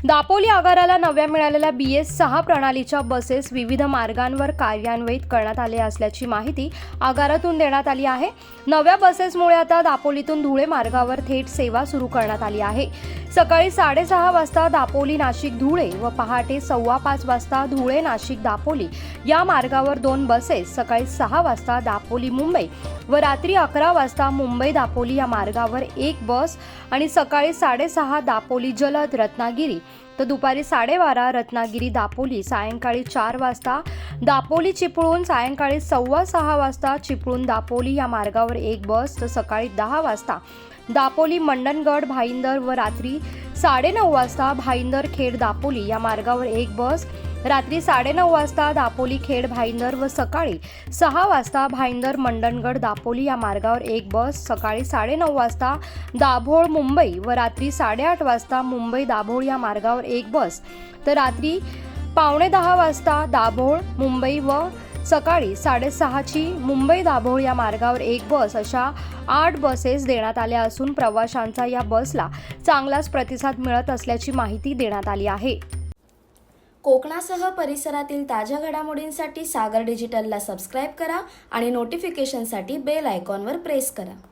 दापोली आगाराला नव्या मिळालेल्या BS6 प्रणालीच्या बसेस विविध मार्गांवर कार्यान्वित करण्यात आले असल्याची माहिती आगारातून देण्यात आली आहे। नव्या बसेसमुळे आता दापोलीतून धुळे मार्गावर थेट सेवा सुरू करण्यात आली आहे। सकाळी 6:30 वाजता दापोली नाशिक धुळे व पहाटे 5:15 वाजता धुळे नाशिक दापोली या मार्गावर 2 बसेस, सकाळी 6 वाजता दापोली मुंबई व रात्री 11 वाजता मुंबई दापोली या मार्गावर 1 बस आणि सकाळी 6:30 दापोली जलद रत्नागिरी तर दुपारी 12:30 रत्नागिरी दापोली, सायंकाळी 4 वाजता दापोली चिपळूण, सायंकाळी 6:15 वाजता चिपळूण दापोली या मार्गावर 1 बस तर सकाळी 10 वाजता दापोली मंडणगड भाईंदर व रात्री 9:30 वाजता भाईंदर खेड दापोली या मार्गावर 1 बस, रात्री 9:30 वाजता दापोली खेड भाईंदर व सकाळी 6 वाजता भाईंदर मंडणगड दापोली या मार्गावर 1 बस, सकाळी 9:30 वाजता दाभोळ मुंबई व रात्री 8:30 वाजता मुंबई दाभोळ या मार्गावर 1 बस, तर रात्री 9:15 वाजता दाभोळ मुंबई व सकाळी 6:30ची मुंबई दाभोळ या मार्गावर 1 बस अशा 8 बसेस देण्यात आल्या असून प्रवाशांचा या बसला चांगलाच प्रतिसाद मिळत असल्याची माहिती देण्यात आली आहे। कोकणासह परिसरातील ताज्या घडामोडींसाठी सागर डिजिटलला सबस्क्राईब करा आणि नोटिफिकेशनसाठी बेल आयकॉनवर प्रेस करा।